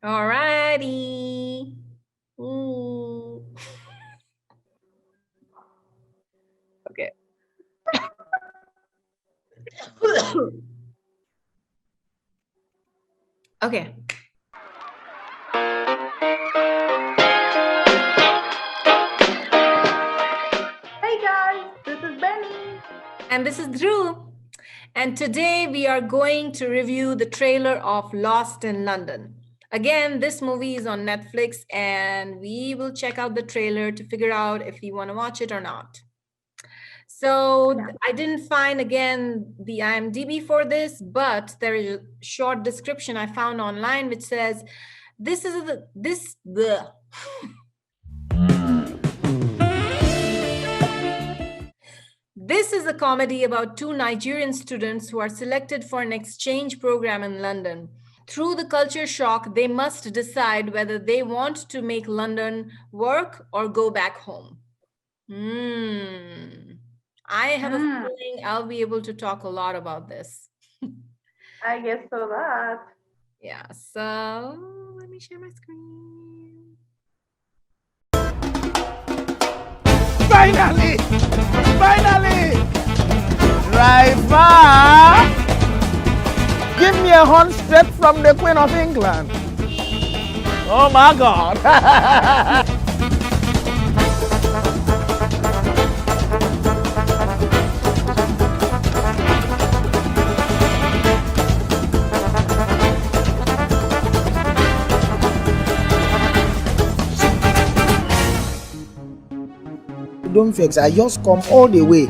Alrighty. Ooh. Okay. Okay. Hey guys, this is Benny. And this is Drew. And today we are going to review the trailer of Lost in London. Again, this movie is on Netflix, and we will check out the trailer to figure out if we want to watch it or not. So Yeah. I didn't find again the IMDb for this, but there is a short description I found online which says this is the this is a comedy about two Nigerian students who are selected for an exchange program in London. Through the culture shock, they must decide whether they want to make London work or go back home. Hmm. I have a Hmm. feeling I'll be able to talk a lot about this. I guess so that. Yeah, so let me share my screen. Finally! Finally! Driver! Give me a horn straight from the Queen of England. Oh my God! Don't vex, I just come all the way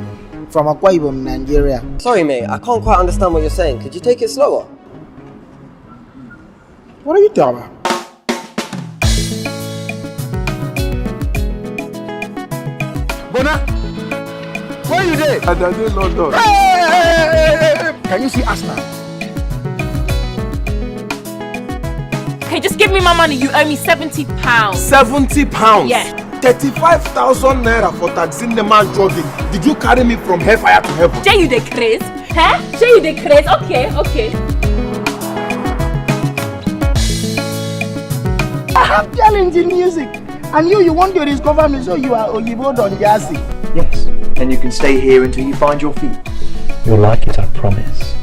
from Akwa Ibom, Nigeria. Sorry, mate, I can't quite understand what you're saying. Could you take it slower? What are you talking about? Bona, where are you there? I'm in London. Hey! Can you see us now? Okay, just give me my money. You owe me £70. £70? Yeah. 35,000 naira for taxi the man jogging. Did you carry me from hellfire to heaven? Jay, you the craze? Huh? Jay, you the craze? Okay. I have talent in music. And you want to discover me, so you are Oyibo Don Jazzy. Yes, and you can stay here until you find your feet. You'll like it, I promise.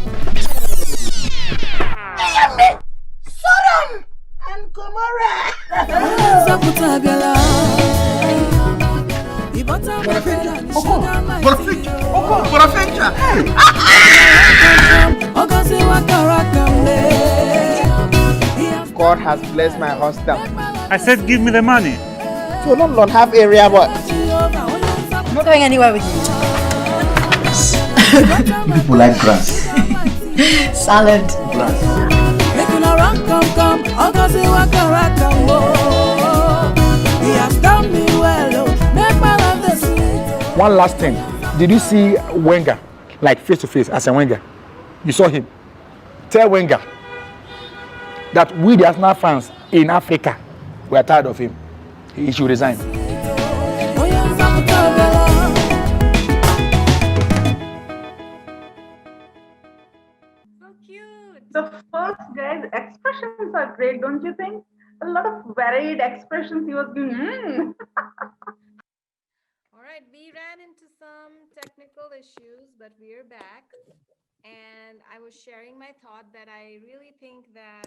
Sodom and Gomorrah. God has blessed my hostel. I said give me the money. So London have area, but I'm not going anywhere with you. People like grass. Salad. Grass. one last thing. Did you see Wenger, like face to face as a Wenger? You saw him. Tell Wenger that we the Arsenal fans in Africa, we are tired of him. He should resign. So cute. The first guy's expressions are great, don't you think? A lot of varied expressions he was doing. All right, we ran into some technical issues, but we're back. And I was sharing my thought that I really think that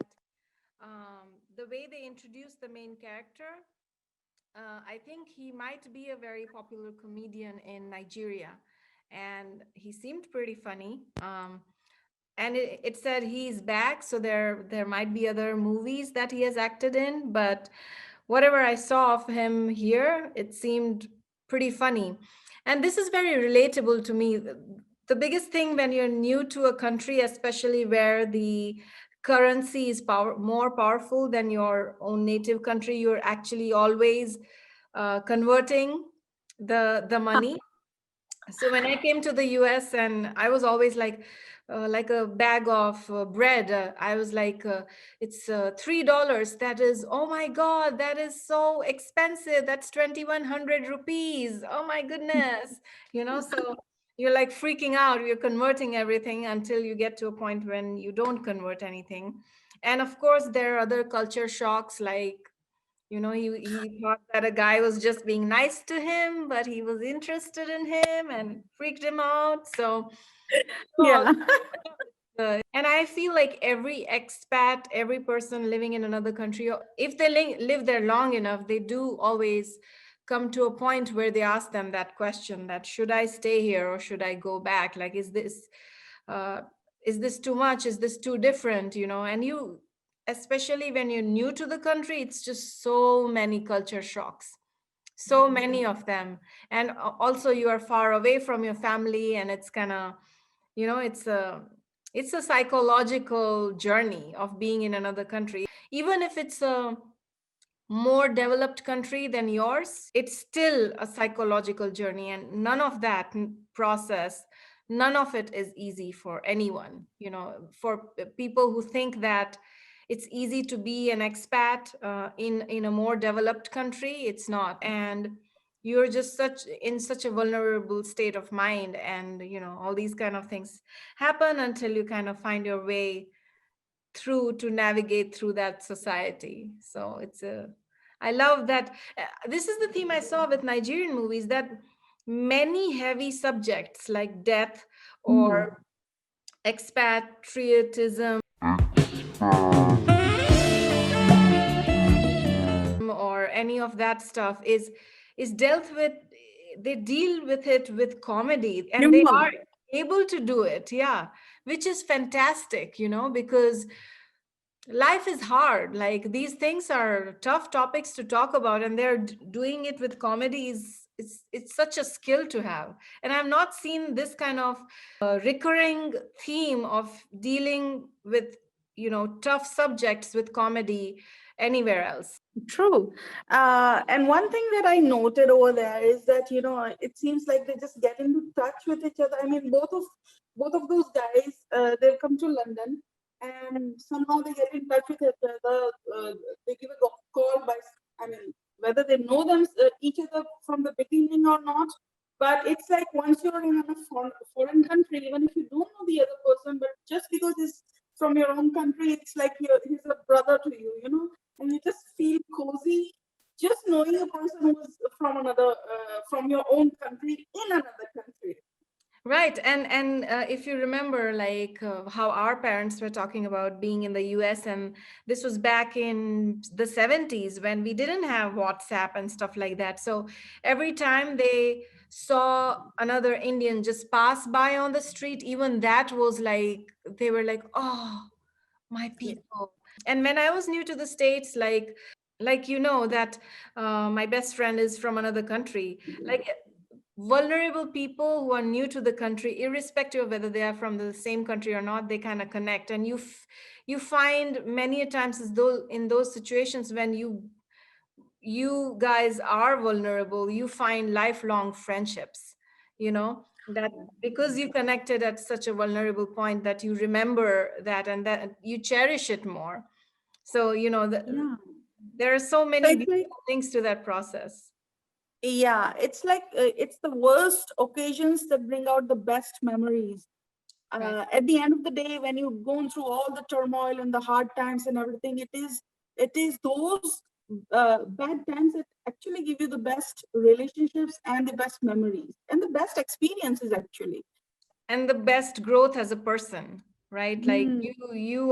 the way they introduced the main character, I think he might be a very popular comedian in Nigeria. And he seemed pretty funny. And it said he's back, so there might be other movies that he has acted in, but whatever I saw of him here, it seemed pretty funny. And this is very relatable to me. The biggest thing when you're new to a country, especially where the currency is more powerful than your own native country, you're actually always converting the money. So when I came to the US, and I was always like a bag of bread, I was like, it's $3. That is, oh my God, that is so expensive. That's 2,100 rupees. Oh my goodness. So you're like freaking out. You're converting everything until you get to a point when you don't convert anything. And of course, there are other culture shocks, like, he thought that a guy was just being nice to him, but he was interested in him and freaked him out. So, all Yeah. and I feel like every expat, every person living in another country, if they live there long enough, they do always come to a point where they ask them that question, that should I stay here or should I go back? Like, uh, is this too much? Is this too different? And especially when you're new to the country, it's just so many culture shocks, so many of them. And also you are far away from your family, and it's kind of, it's a psychological journey of being in another country. Even if it's a more developed country than yours, it's still a psychological journey, and none of that process, none of it is easy for anyone. For people who think that it's easy to be an expat in a more developed country, it's not. And you're just in such a vulnerable state of mind, and all these kind of things happen until you kind of find your way through to navigate through that society. So I love that. This is the theme I saw with Nigerian movies, that many heavy subjects like death or expatriatism or any of that stuff is dealt with. They deal with it with comedy, and they Humor. are able to do it, yeah, which is fantastic, because life is hard. Like, these things are tough topics to talk about, and they're doing it with comedy. It's such a skill to have. And I've not seen this kind of recurring theme of dealing with tough subjects with comedy anywhere else. True. And one thing that I noted over there is that, it seems like they just get into touch with each other. I mean, both of those guys, they've come to London, and somehow they get in touch with each other. They give a call by, I mean, whether they know each other from the beginning or not. But it's like, once you're in a foreign country, even if you don't know the other person, but just because he's from your own country, it's like he's a brother to you, and you just feel cozy just knowing a person who's from your own country in another country. Right. And if you remember, like, how our parents were talking about being in the US, and this was back in the 70s when we didn't have WhatsApp and stuff like that. So every time they saw another Indian just pass by on the street, even that was like, they were like, oh, my people. And when I was new to the States, like, that my best friend is from another country. Like, vulnerable people who are new to the country, irrespective of whether they are from the same country or not, they kind of connect. And you find many a times, as though in those situations when you guys are vulnerable, you find lifelong friendships, that because you connected at such a vulnerable point, that you remember that, and that you cherish it more. So Yeah. there are so So many it's like, beautiful things to that process. yeah, it's like it's the worst occasions that bring out the best memories. Right. At the end of the day, when you've gone through all the turmoil and the hard times and everything, it is those bad times that actually give you the best relationships and the best memories and the best experiences, actually. And the best growth as a person, right? Like, Mm. you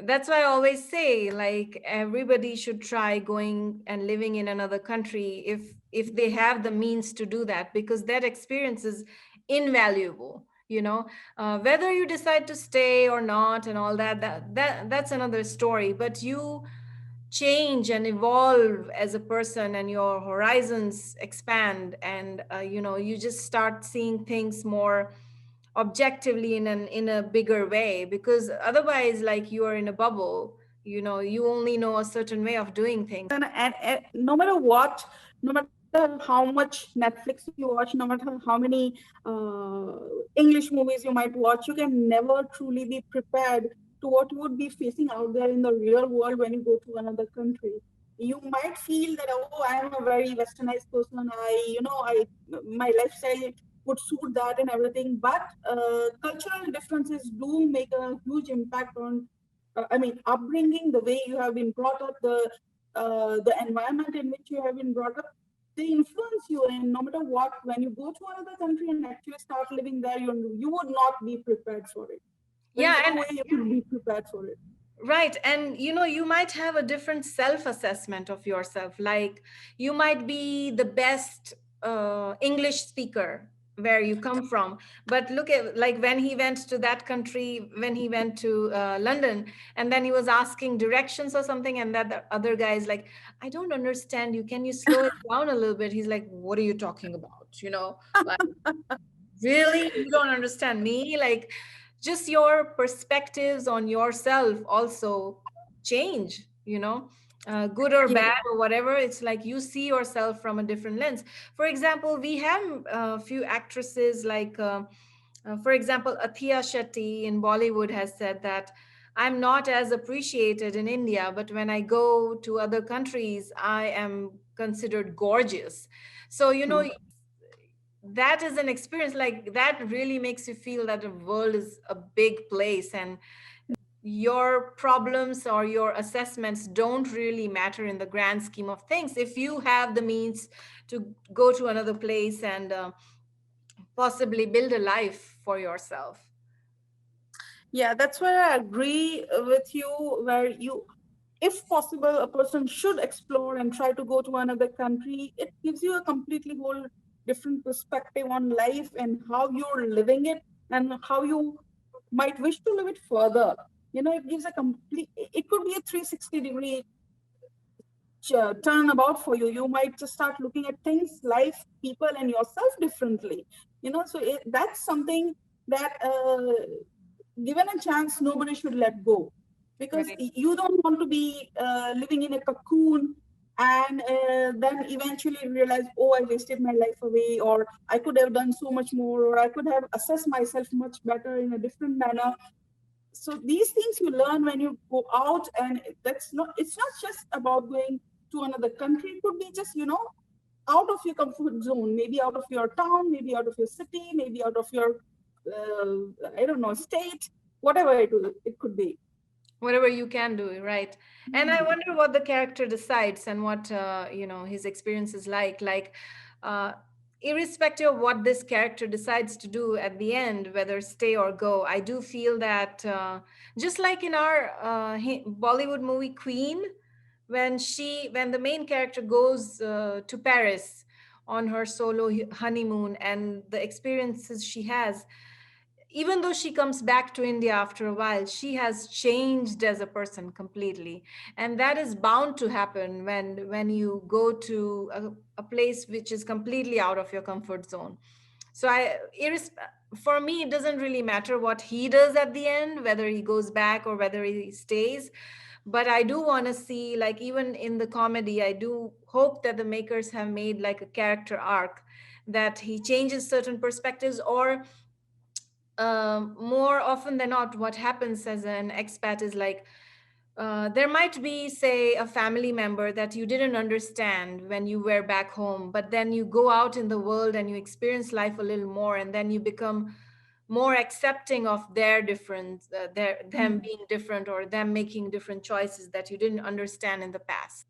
that's why I always say, like, everybody should try going and living in another country if they have the means to do that, because that experience is invaluable. Whether you decide to stay or not and all that's another story, but you change and evolve as a person, and your horizons expand, and you just start seeing things more objectively in a bigger way, because otherwise, like, you are in a bubble. You only know a certain way of doing things. And no matter what, no matter how much Netflix you watch, no matter how many English movies you might watch, you can never truly be prepared to what you would be facing out there in the real world when you go to another country. You might feel that, oh, I am a very westernized person. My lifestyle would suit that and everything. But cultural differences do make a huge impact on upbringing, the way you have been brought up, the environment in which you have been brought up, they influence you. And no matter what, when you go to another country and actually start living there, you would not be prepared for it. There is no way you could be prepared for it. Right. And you might have a different self-assessment of yourself. Like you might be the best English speaker where you come from. But look at, like, when he went to that country, when he went to London, and then he was asking directions or something, and that the other guy is like, I don't understand you. Can you slow it down a little bit? He's like, what are you talking about? Like, really? You don't understand me? Like, just your perspectives on yourself also change, good or bad or whatever. It's like you see yourself from a different lens. For example, we have a few actresses like, for example, Athiya Shetty in Bollywood has said that I'm not as appreciated in India, but when I go to other countries, I am considered gorgeous. So, that is an experience like that really makes you feel that the world is a big place and your problems or your assessments don't really matter in the grand scheme of things if you have the means to go to another place and possibly build a life for yourself. Yeah, that's where I agree with you, where if possible, a person should explore and try to go to another country. It gives you a completely whole different perspective on life and how you're living it and how you might wish to live it further. It gives it could be a 360-degree turn about for you. You might just start looking at things, life, people, and yourself differently. So that's something that, given a chance, nobody should let go, because you don't want to be living in a cocoon and then eventually realize, oh, I wasted my life away, or I could have done so much more, or I could have assessed myself much better in a different manner. So these things you learn when you go out, and it's not just about going to another country. It could be just, out of your comfort zone, maybe out of your town, maybe out of your city, maybe out of your, state, whatever it could be. Whatever you can do, right? And I wonder what the character decides and what his experience is like irrespective of what this character decides to do at the end, whether stay or go. I do feel that just like in our Bollywood movie Queen, when the main character goes to Paris on her solo honeymoon and the experiences she has, even though she comes back to India after a while, she has changed as a person completely. And that is bound to happen when you go to a place which is completely out of your comfort zone. So for me, it doesn't really matter what he does at the end, whether he goes back or whether he stays. But I do want to see, like, even in the comedy, I do hope that the makers have made like a character arc, that he changes certain perspectives, or more often than not, what happens as an expat is like, there might be, say, a family member that you didn't understand when you were back home, but then you go out in the world and you experience life a little more, and then you become more accepting of their difference, them being different, or them making different choices that you didn't understand in the past.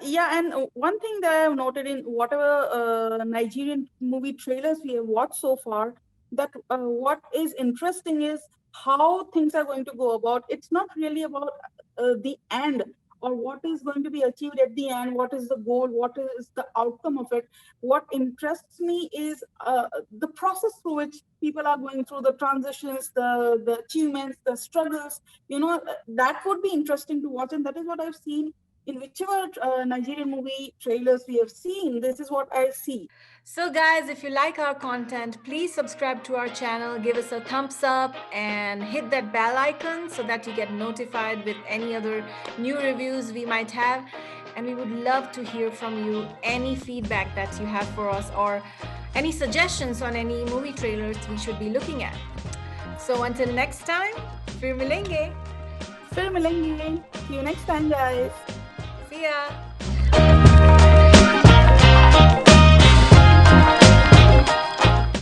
Yeah, and one thing that I've noted in whatever Nigerian movie trailers we have watched so far, that what is interesting is how things are going to go about. It's not really about the end or what is going to be achieved at the end, what is the goal, what is the outcome of it. What interests me is the process through which people are going through, the transitions, the achievements, the struggles. That would be interesting to watch, and that is what I've seen in whichever Nigerian movie trailers we have seen. This is what I see. So guys, if you like our content, please subscribe to our channel, give us a thumbs up, and hit that bell icon so that you get notified with any other new reviews we might have. And we would love to hear from you any feedback that you have for us, or any suggestions on any movie trailers we should be looking at. So until next time, Fir Milenge. Fir Milenge. See you next time, guys. See ya.